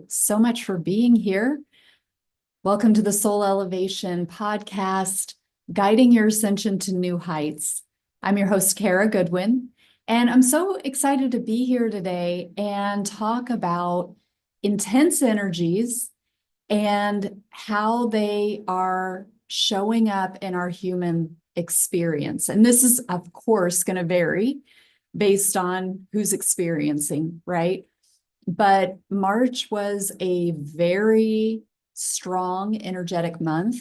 you so much for being here. Welcome to the Soul Elevation podcast, Guiding Your Ascension to New Heights. I'm your host, Kara Goodwin, and I'm so excited to be here today and talk about intense energies and how they are showing up in our human experience. And this is, of course, going to vary based on who's experiencing, right? But March was a very strong, energetic month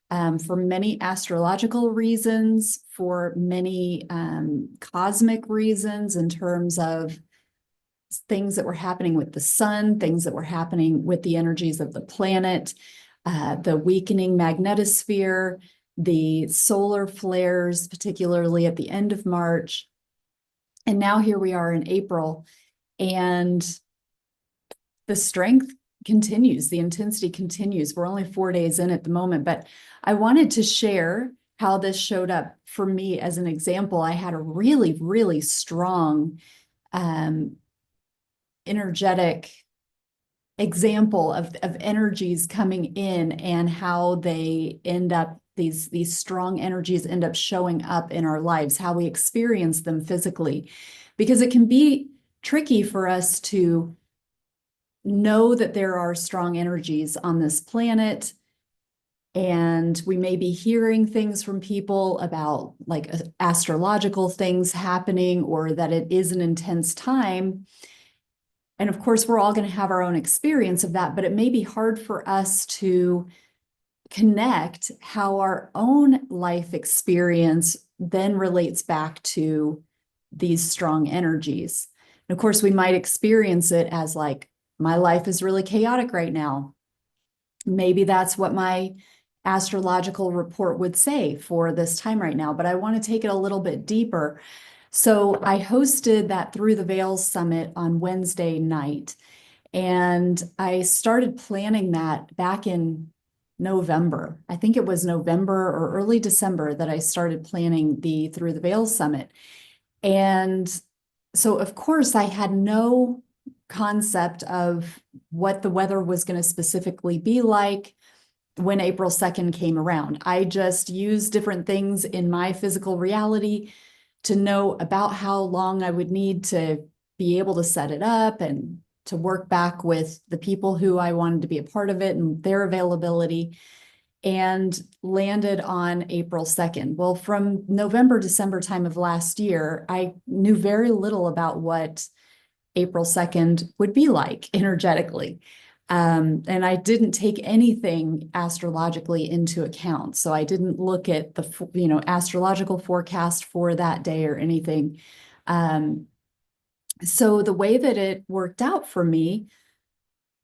for many astrological reasons, for many cosmic reasons in terms of things that were happening with the sun, things that were happening with the energies of the planet, the weakening magnetosphere, the solar flares, particularly at the end of March. And now here we are in April, and the strength continues, the intensity continues. We're only 4 days in at the moment, but I wanted to share how this showed up for me as an example. I had a really, really strong energetic example of energies coming in and how they end up, these strong energies end up showing up in our lives, how we experience them physically, because it can be tricky for us to know that there are strong energies on this planet. And we may be hearing things from people about like astrological things happening, or that it is an intense time. And of course, we're all going to have our own experience of that, but it may be hard for us to connect how our own life experience then relates back to these strong energies. And of course, we might experience it as like, my life is really chaotic right now. Maybe that's what my astrological report would say for this time right now, but I want to take it a little bit deeper. So I hosted that Through the Veils Summit on Wednesday night, and I started planning that back in November. I think it was November or early December that I started planning the Through the Veils Summit. And so, of course, I had no concept of what the weather was going to specifically be like when April 2nd came around. I just used different things in my physical reality to know about how long I would need to be able to set it up and to work back with the people who I wanted to be a part of it and their availability, and landed on April 2nd. Well, from November, December time of last year, I knew very little about what April 2nd would be like energetically. And I didn't take anything astrologically into account. So I didn't look at the, astrological forecast for that day or anything. So the way that it worked out for me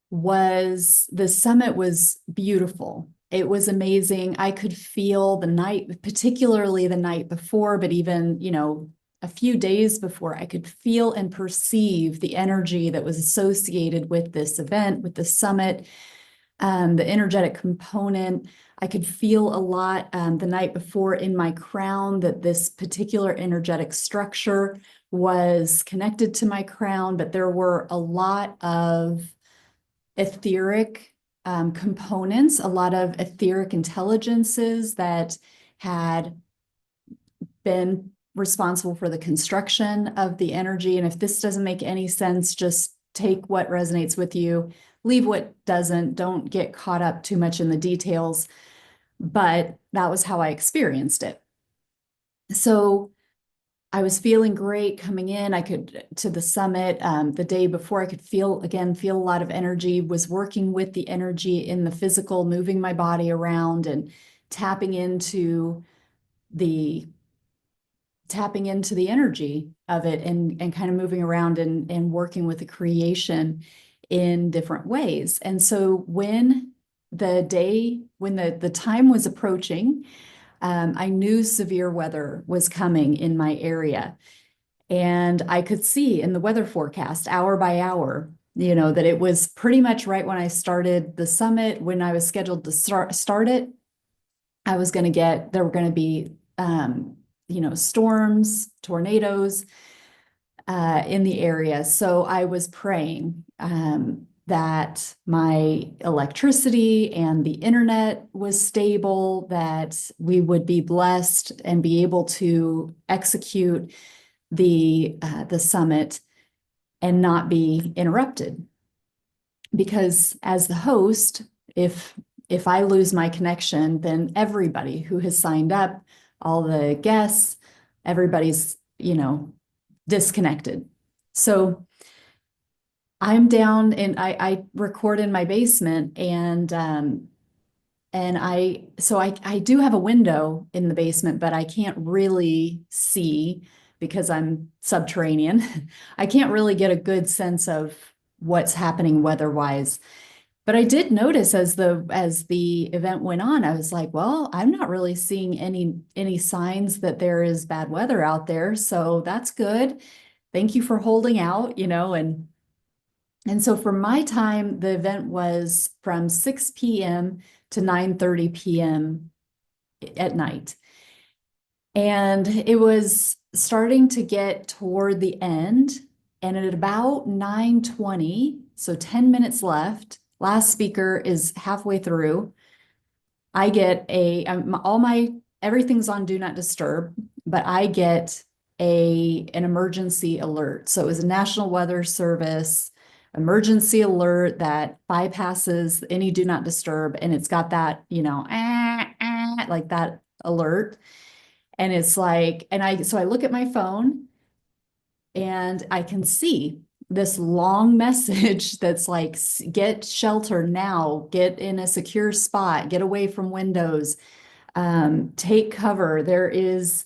was the summit was beautiful. It was amazing. I could feel the night, particularly the night before, but even, a few days before, I could feel and perceive the energy that was associated with this event, with the summit, the energetic component. I could feel a lot the night before in my crown that this particular energetic structure was connected to my crown, but there were a lot of etheric components, a lot of etheric intelligences that had been responsible for the construction of the energy. And if this doesn't make any sense, just take what resonates with you, leave what doesn't. Don't get caught up too much in the details. But that was how I experienced it. So I was feeling great coming in. I could to the summit the day before. I could feel a lot of energy, was working with the energy in the physical, moving my body around and tapping into the energy of it, and kind of moving around and working with the creation in different ways. And so when the time was approaching, I knew severe weather was coming in my area. And I could see in the weather forecast hour by hour, that it was pretty much right when I started the summit, when I was scheduled to start it, there were going to be, storms, tornadoes in the area. So I was praying that my electricity and the internet was stable, that we would be blessed and be able to execute the summit and not be interrupted. Because as the host, if I lose my connection, then everybody who has signed up, all the guests, everybody's, disconnected. So I'm down and I record in my basement, and I do have a window in the basement, but I can't really see because I'm subterranean. I can't really get a good sense of what's happening weather-wise. But I did notice as the event went on, I was like, well, I'm not really seeing any signs that there is bad weather out there. So that's good. Thank you for holding out, and so for my time, the event was from 6 p.m. to 9:30 p.m. at night. And it was starting to get toward the end. And at about 9:20, so 10 minutes left, last speaker is halfway through. I get everything's on do not disturb, but I get an emergency alert. So it was a National Weather Service emergency alert that bypasses any do not disturb. And it's got that, like that alert. And it's like, so I look at my phone and I can see this long message that's like, get shelter now, get in a secure spot, get away from windows, take cover. There is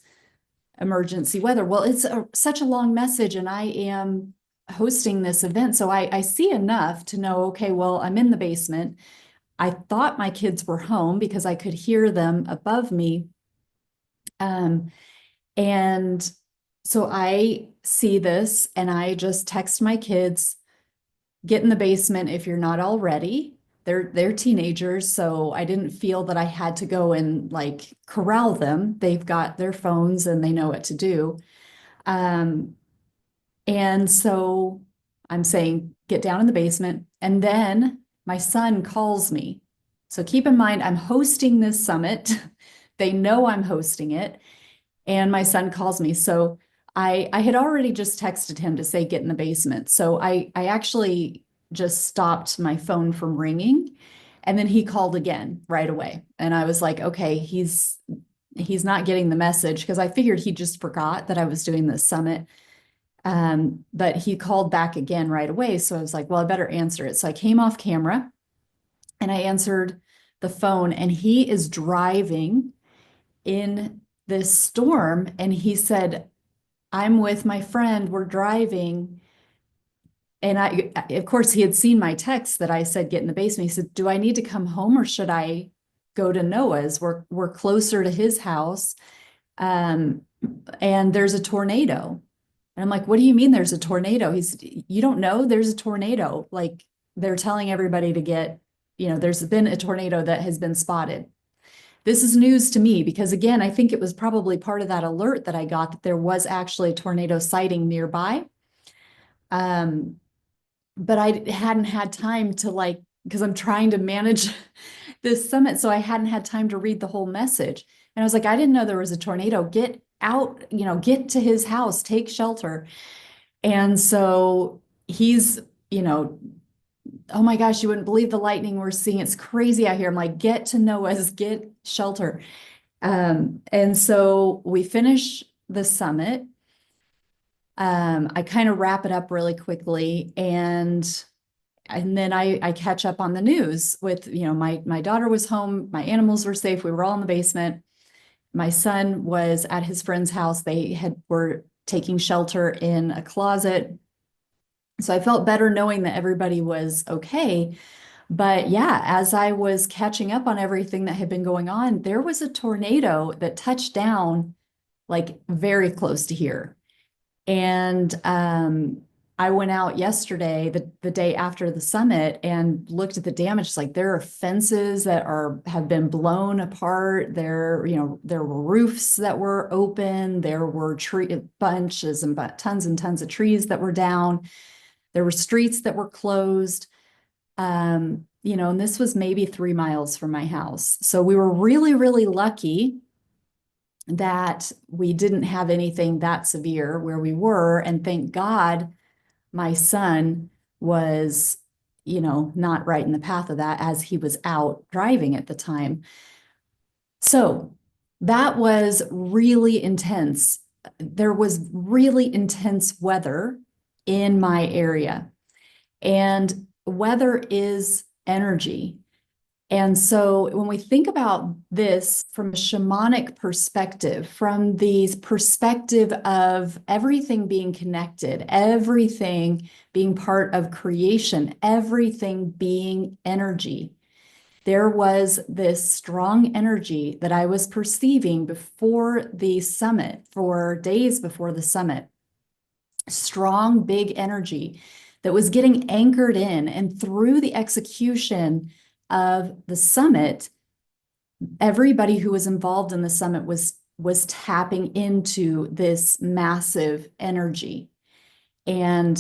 emergency weather. Well, it's such a long message, and I am hosting this event. So I see enough to know, okay, well, I'm in the basement. I thought my kids were home because I could hear them above me. And so I see this and I just text my kids, get in the basement if you're not already. They're teenagers, so I didn't feel that I had to go and like corral them. They've got their phones and they know what to do. And so I'm saying, get down in the basement. And then my son calls me. So keep in mind, I'm hosting this summit. They know I'm hosting it. And my son calls me. So I had already just texted him to say, get in the basement. So I actually just stopped my phone from ringing. And then he called again right away. And I was like, okay, he's not getting the message, because I figured he just forgot that I was doing this summit. But he called back again right away. So I was like, well, I better answer it. So I came off camera and I answered the phone, and he is driving in this storm. And he said, I'm with my friend, we're driving. And of course, he had seen my text that I said, get in the basement. He said, do I need to come home or should I go to Noah's? We're closer to his house. And there's a tornado. And I'm like, what do you mean there's a tornado? You don't know there's a tornado. Like, they're telling everybody to there's been a tornado that has been spotted. This is news to me because, again, I think it was probably part of that alert that I got that there was actually a tornado sighting nearby. But I hadn't had time to because I'm trying to manage this summit. So I hadn't had time to read the whole message. And I was like, I didn't know there was a tornado. Get out, get to his house, take shelter. And so he's, oh my gosh, you wouldn't believe the lightning we're seeing. It's crazy out here. I'm like, get to Noah's, get shelter. And so we finish the summit. I kind of wrap it up really quickly, and then I catch up on the news with, my daughter was home, my animals were safe, we were all in the basement. My son was at his friend's house. They were taking shelter in a closet. So I felt better knowing that everybody was okay. But yeah, as I was catching up on everything that had been going on, there was a tornado that touched down like very close to here. And I went out yesterday, the day after the summit, and looked at the damage. It's like there are fences that have been blown apart. There were roofs that were open. There were tons and tons of trees that were down. There were streets that were closed. And this was maybe 3 miles from my house. So we were really, really lucky that we didn't have anything that severe where we were. And thank God my son was, not right in the path of that as he was out driving at the time. So that was really intense. There was really intense weather in my area, and weather is energy. And so when we think about this from a shamanic perspective, from the perspective of everything being connected, everything being part of creation, everything being energy, there was this strong energy that I was perceiving before the summit, for days before the summit. Strong, big energy that was getting anchored in. And through the execution of the summit, everybody who was involved in the summit was tapping into this massive energy. And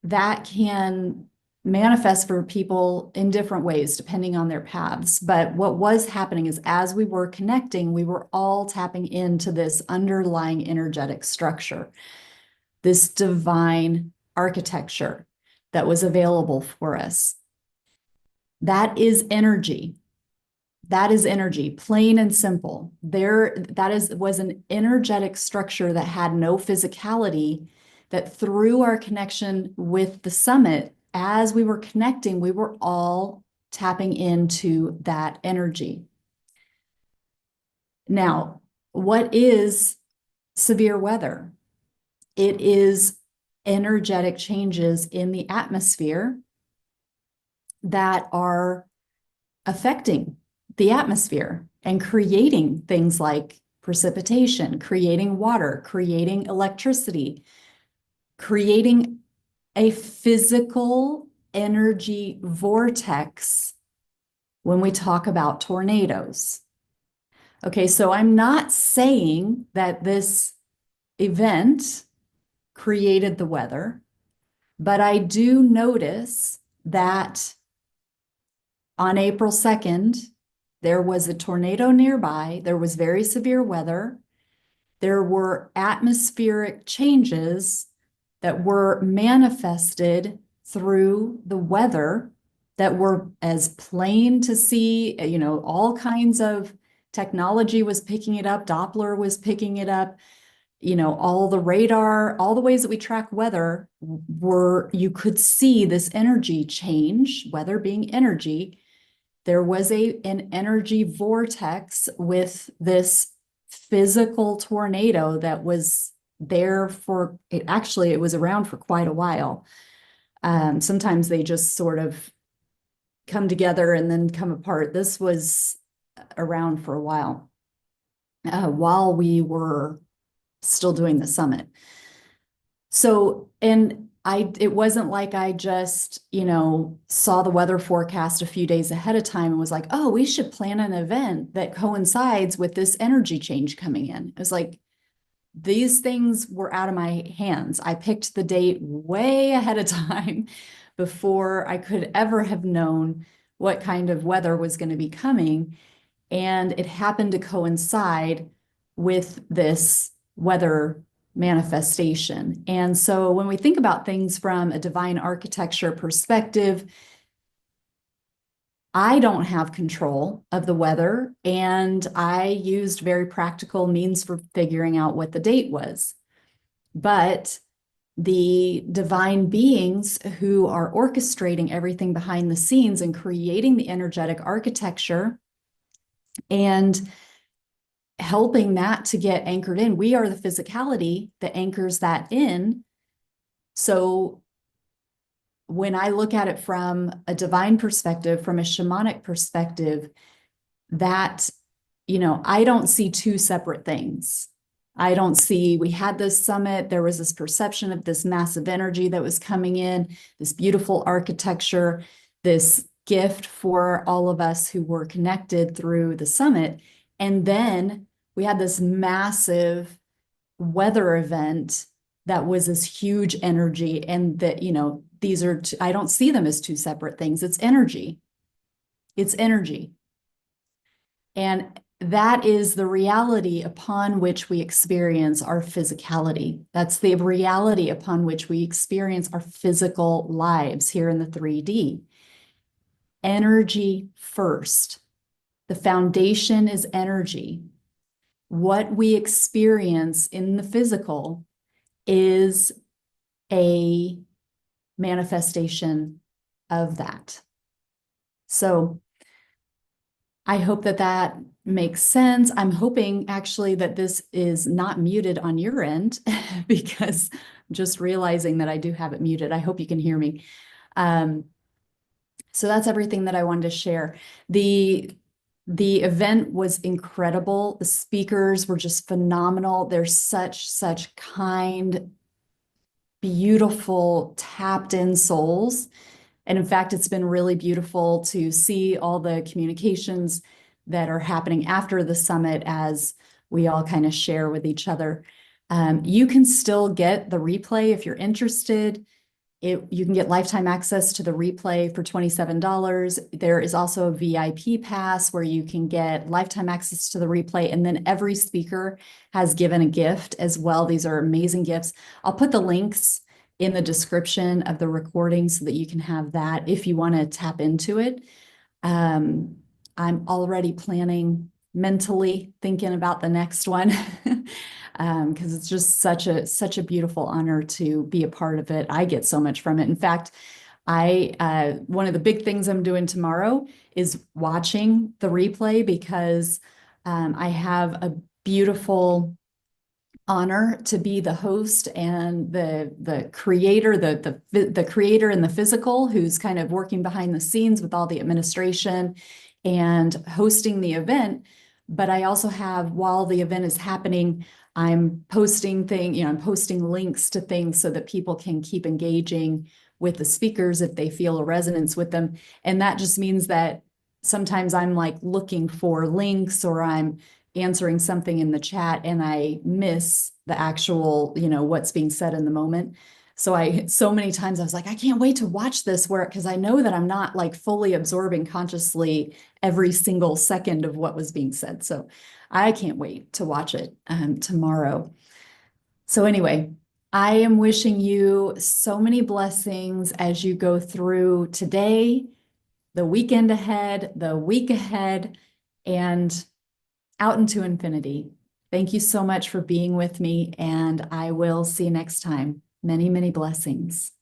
that can manifest for people in different ways, depending on their paths. But what was happening is as we were connecting, we were all tapping into this underlying energetic structure, this divine architecture that was available for us. That is energy. That is energy, plain and simple. Was an energetic structure that had no physicality, that through our connection with the summit, as we were connecting, we were all tapping into that energy. Now, what is severe weather? It is energetic changes in the atmosphere that are affecting the atmosphere and creating things like precipitation, creating water, creating electricity, creating a physical energy vortex when we talk about tornadoes. Okay, so I'm not saying that this event created the weather, but I do notice that on April 2nd, there was a tornado nearby. There was very severe weather. There were atmospheric changes that were manifested through the weather that were as plain to see. All kinds of technology was picking it up. Doppler was picking it up. All the radar, all the ways that we track weather you could see this energy change, weather being energy. There was an energy vortex with this physical tornado that was there it was around for quite a while. Sometimes they just sort of come together and then come apart. This was around for a while we were still doing the summit. So, it wasn't like I just, saw the weather forecast a few days ahead of time and was like, oh, we should plan an event that coincides with this energy change coming in. It was like, these things were out of my hands. I picked the date way ahead of time before I could ever have known what kind of weather was going to be coming. And it happened to coincide with this weather manifestation. And so when we think about things from a divine architecture perspective, I don't have control of the weather, and I used very practical means for figuring out what the date was. But the divine beings who are orchestrating everything behind the scenes and creating the energetic architecture and helping that to get anchored in, we are the physicality that anchors that in. So when I look at it from a divine perspective, from a shamanic perspective, that, I don't see two separate things. I don't see, we had this summit, there was this perception of this massive energy that was coming in, this beautiful architecture, this gift for all of us who were connected through the summit. And then we had this massive weather event that was this huge energy, and that, these are, I don't see them as two separate things. It's energy. It's energy. And that is the reality upon which we experience our physicality. That's the reality upon which we experience our physical lives here in the 3D. Energy first. The foundation is energy. What we experience in the physical is a manifestation of that. So I hope that that makes sense. I'm hoping actually that this is not muted on your end because I'm just realizing that I do have it muted. I hope you can hear me. So that's everything that I wanted to share. The event was incredible. The speakers were just phenomenal. They're such kind, beautiful, tapped in souls. And in fact, it's been really beautiful to see all the communications that are happening after the summit as we all kind of share with each other. You can still get the replay if you're interested. You can get lifetime access to the replay for $27. There is also a VIP pass where you can get lifetime access to the replay. And then every speaker has given a gift as well. These are amazing gifts. I'll put the links in the description of the recording so that you can have that if you want to tap into it. I'm already planning mentally, thinking about the next one. Because it's just such a beautiful honor to be a part of it. I get so much from it. In fact, one of the big things I'm doing tomorrow is watching the replay because I have a beautiful honor to be the host and the creator, the creator in the physical, who's kind of working behind the scenes with all the administration and hosting the event. But I also have, while the event is happening, I'm posting I'm posting links to things so that people can keep engaging with the speakers if they feel a resonance with them. And that just means that sometimes I'm like looking for links or I'm answering something in the chat and I miss the actual, what's being said in the moment. So many times I was like, I can't wait to watch this because I know that I'm not like fully absorbing consciously every single second of what was being said. So I can't wait to watch it tomorrow. So anyway, I am wishing you so many blessings as you go through today, the weekend ahead, the week ahead, and out into infinity. Thank you so much for being with me, and I will see you next time. Many, many blessings.